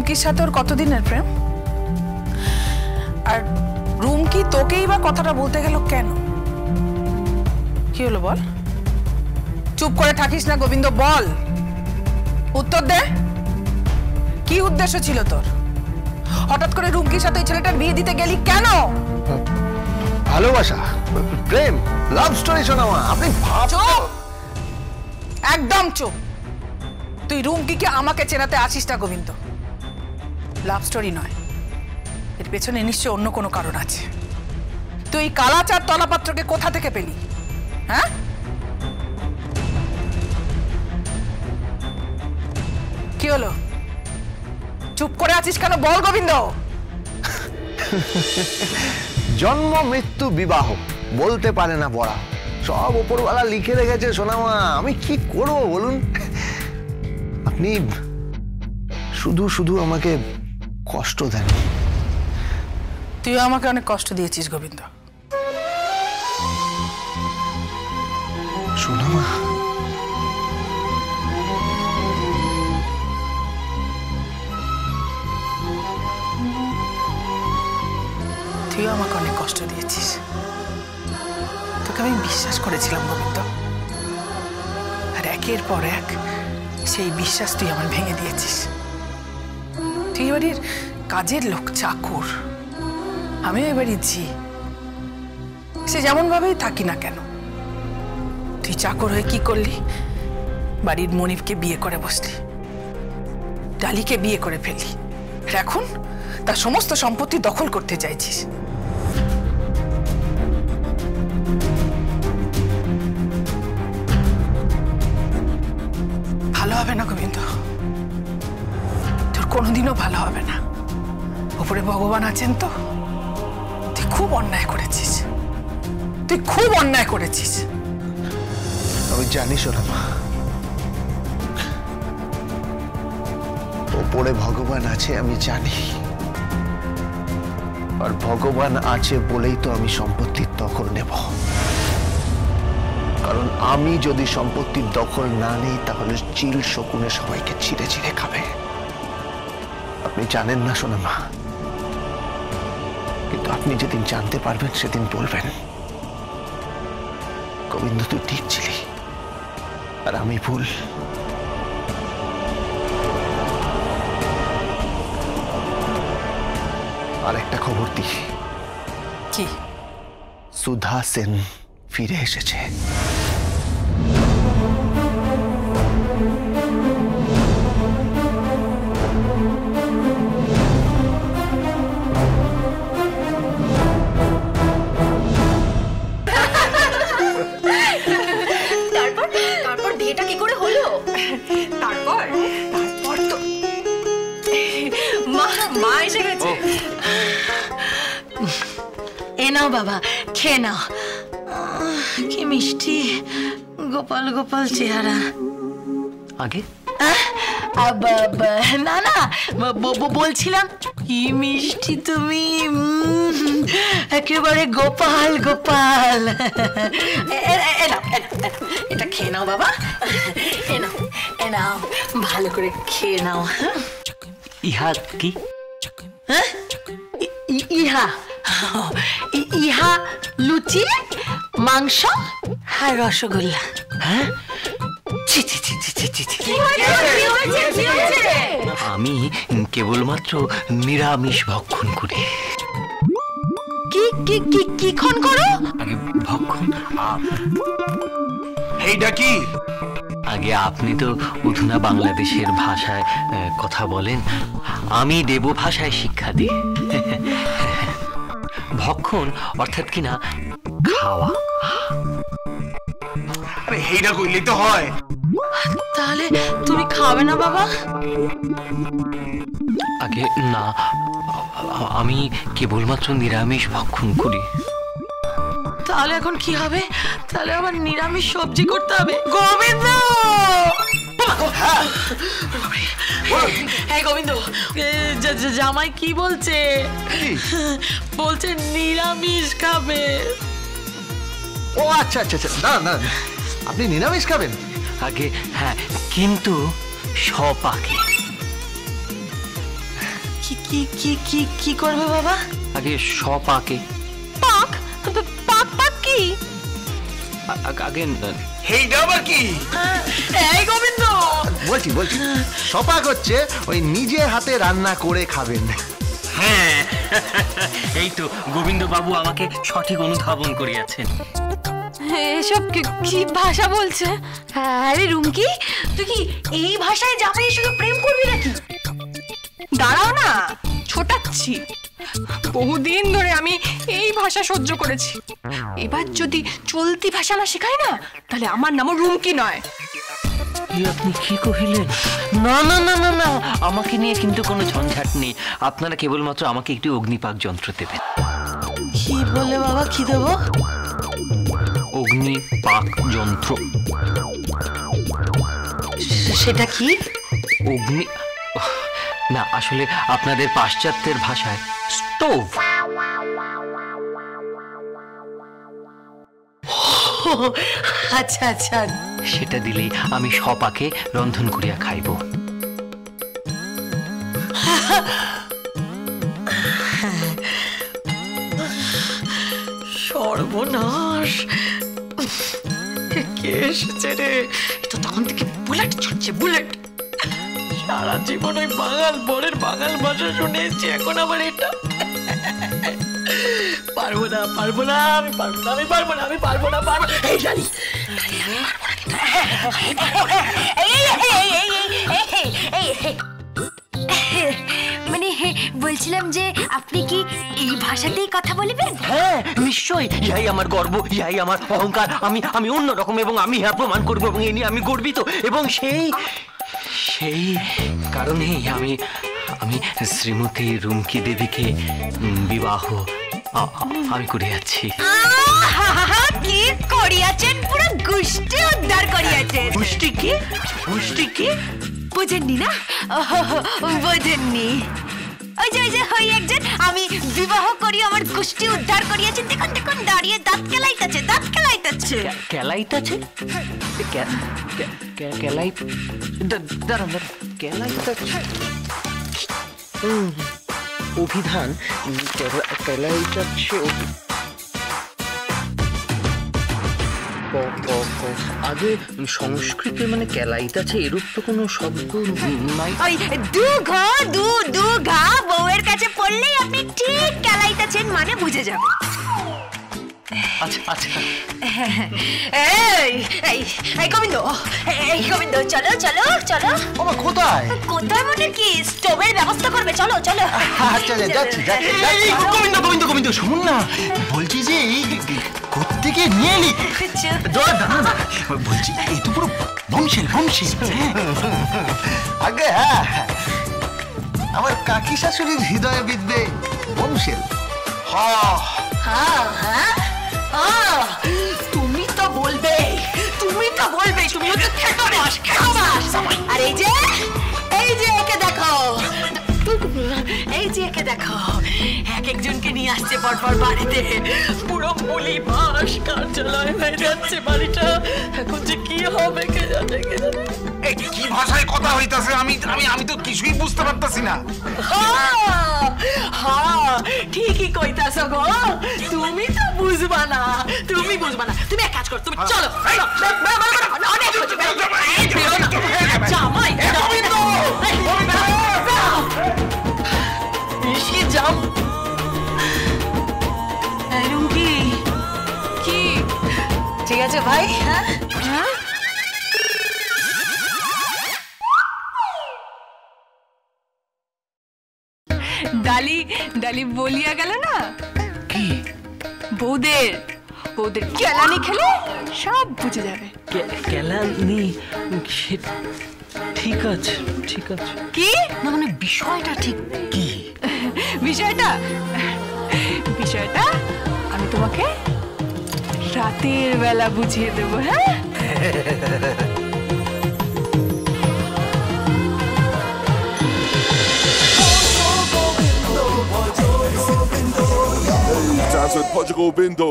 রুমকির সাথে ওর কতদিনের প্রেম? আর রুমকি তোকেই বা কথাটা বলতে গেল কেন? কি হলো বল? চুপ করে থাকিস না গোবিন্দ, বল, উত্তর দে। কি উদ্দেশ্য ছিল তোর? হঠাৎ করে রুমকির সাথে এই ছেলেটার বিয়ে দিতে গেলি কেন? ভালোবাসা, প্রেম, লাভ স্টোরি শোনাওয়া। আপনি চুপ, একদম চুপ। তুই রুমকিকে আমাকে চেনাতে আসিস না গোবিন্দ। লাভ স্টোরি নয়, এর পেছনে নিশ্চয় অন্য কোনো কারণ আছে। তুই কালাচার তলাপাত্রকে কোথা থেকে পেলি? হ্যাঁ, কি হলো? চুপ করে আছিস কেন? বল গোবিন্দ। জন্ম মৃত্যু বিবাহ বলতে পারে না পড়া, সব উপরওয়ালা লিখে রেখেছে সোনামা। আমি কি করবো বলুন? আপনি শুধু শুধু আমাকে কষ্ট দেন। তুই আমাকে অনেক কষ্ট দিয়েছিস গোবিন্দ। সোনামা, তুইও আমাকে অনেক কষ্ট দিয়েছিস। তোকে আমি বিশ্বাস করেছিলাম গোবিন্দ, আর একের পর এক সেই বিশ্বাস তুই আমার ভেঙে দিয়েছিস। তুই এবারের কাজের লোক, চাকর, আমিও এবারই ঝি। সে যেমন ভাবেই থাকি না কেন, তুই চাকর হয়ে কি করলি? বাড়ির মনিবকে বিয়ে করে বসলি, ডালিকে বিয়ে করে ফেললি, আর এখন তার সমস্ত সম্পত্তি দখল করতে চাইছিস। ভালো হবে না গোবিন্দ, তোর কোনোদিনও ভালো হবে না। উপরে ভগবান আছেন তো। তুই খুব অন্যায় করেছিস, তুই খুব অন্যায় করেছিস। আমি জানি সোনামা, ওপরে ভগবান আছে আমি জানি, আর ভগবান আছে বলেই তো আমি সম্পত্তির দখল নেব। কারণ আমি যদি সম্পত্তির দখল না নিই তাহলে চিল শকুনে সবাইকে ছিঁড়ে ছিঁড়ে খাবে। আপনি জানেন না সোনামা, কিন্তু আপনি যেদিন জানতে পারবেন সেদিন বলবেন, গোবিন্দ তুই ঠিক ছিলি আর আমি ভুল। আর একটা খবর দিই। কি? সুধা সেন ফিরে এসেছে। তারপর বিয়েটা কি করে হলো? তারপর তো মা এসে গেছে। এ নাও বাবা, খেয়ে নাও। কি মিষ্টি, গোপাল গোপাল চেহারা। আগে না না, বলছিলাম কি মিষ্টি তুমি, একেবারে গোপাল গোপাল। এটা খেয়ে নাও বাবা, এ নাও ভালো করে খেয়ে নাও। ইহা কি? ইহা ইহা লুচি, মাংস আর রসগোল্লা। হ্যাঁ, আমি কেবলমাত্র নিরামিষ ভক্ষণ করি। কি খন করো? আগে ভক্ষণ। এইটা কি? আগে আপনি তো উধনা বাংলাদেশের ভাষায় কথা বলেন, আমি দেব ভাষায় শিক্ষা দিই। ভক্ষণ অর্থাৎ কিনা খাওয়া। আরে এইটা কইলেই তো হয়। তাহলে তুমি খাবে না বাবা? আগে না, আমি কেবলমাত্র নিরামিষ ভক্ষণ করি। তাহলে এখন কি হবে? তাহলে আবার নিরামিষ সবজি করতে হবে। গোবিন্দ, হ্যাঁ গোবিন্দ, জামাই কি বলছে? বলছে নিরামিষ খাবে। ও আচ্ছা আচ্ছা আচ্ছা, না না, আপনি নিরামিষ খাবেন? আগে হ্যাঁ, কিন্তু সপাকে। কি কি কি কি কি করবে বাবা? আগে সপাকে পাক পাক পাক কি? আগে এইটা আবার কি? এই গোবিন্দ, বলছি সপাক হচ্ছে ওই নিজে হাতে রান্না করে খাবেন। হ্যাঁ, এই তো গোবিন্দ বাবু আমাকে সঠিক অনুধাবন করিয়াছেন। এসব কি ভাষা বলছে? আরে রুমকি, তুই কি এই ভাষায় জামাইয়ের সঙ্গে প্রেম করবি নাকি? দাঁড়াও না, ছোটাচ্ছি। বহুদিন ধরে আমি এই ভাষা সহ্য করেছি। এবার যদি চলতি ভাষা না শেখায় না, তাহলে আমার নামও রুমকি নয়। আপনি কি কহিলেন? না না না না না, আমাকে নিয়ে কিন্তু কোনো ঝঞ্ঝাট নেই। আপনারা কেবলমাত্র আমাকে একটি অগ্নিপাক যন্ত্র দেবেন। কি বলে বাবা, কি দেবো? অগ্নিপাক যন্ত্র। সেটা কি? অগ্নি না, আসলে আপনাদের পাশ্চাত্যের ভাষায় স্টোভ। আচ্ছা আচ্ছা, সেটা দিলেই আমি সপাকে রন্ধন করিয়া খাইব। সর্বনাশ, কে এসেছে রে? তো তখন থেকে বুলেট ছুটছে, বুলেট। সারা জীবন ওই বাঙাল বরের বাঙাল ভাষা শুনে এসেছি, এখন আবার এটা। পারবো না, পারবো না, আমি পারবো না, আমি পারবো না, আমি পারবো না, পারবো। এই ডালি, মানে বলছিলাম যে আপনি কি এই ভাষাতেই কথা বলবেন? হ্যাঁ নিশ্চয়ই, ইহাই আমার গর্ব, ইহাই আমার অহংকার। আমি অন্যরকম এবং আমি ইহা প্রমাণ করবো এবং এ নিয়ে আমি গর্বিত। এবং সেই কারণেই আমি শ্রীমতী রুমকি দেবীকে বিবাহ আমি করিয়াছি। কি করিয়াছেন? পুরো গোষ্ঠী উদ্ধার করিয়াছেন। গোষ্ঠী কি? গোষ্ঠী কি? বোঝেননি না? বোঝেননি? ওই যে ওই একজন আমি বিবাহ করি আমার গোষ্ঠী উদ্ধার করিয়াছেন। দেখুন দেখুন, দাঁড়িয়ে দাঁত কেলাইতেছে, দাঁত কেলাইতেছে। কেলাইতেছে? কেলাই দাঁড়ান, কেলাইতেছে অভিধান, কেলাইতেছে আগে সংস্কৃতে মানে কেলাইতেছে এরূপ তো কোনো শব্দ নাই। ওই দু ঘা বউয়ের কাছে পড়লেই আপনি ঠিক কেলাইতেছেন মানে বুঝে যাবেন। আচ্ছা আচ্ছা, এই গোবিন্দ, চলো চলো চলো। বাবা কোথায়? কোথায় মানে কি? স্টোভের ব্যবস্থা করবে, চলো চলো। আচ্ছা যাচ্ছি। গোবিন্দ শুনুন না, বলছি যে এই কোত্থেকে নিয়ে এলি? বলছি এই তো পুরো বংশের। আগে হ্যাঁ, আমার কাকি শাশুড়ির হৃদয়ে বিদ্যে বংশের। তুমি তো বলবে, তুমি হচ্ছে খেটোবাস। আর এই যে একে দেখো, এক একজনকে নিয়ে আসছে পরপর বাড়িতে। পুরো বলি বাস কার্যালয় হয়ে যাচ্ছে বাড়িটা। এখন যে কি হবে কে জানে। কি ভাষায় কথা হইতাছে আমি তো কিছুই বুঝতে পারতাছি না। ঠিকই কইতাছ গো, তুমি তো বুঝবা না, তুমি এক কাজ করো, তুমি চলো। জামাই কি ঠিক আছে ভাই? হ্যাঁ ডালি বলিয়া গেল না কি? বৌদের কেলানি খেলে সব বুঝে যাবে। কেলানি? ঠিক আছে। কি না মানে বিষয়টা ঠিক কি? বিষয়টা আমি তোমাকে রাতের বেলা বুঝিয়ে দেবো। হ্যাঁ Dance with Portugal Bindo.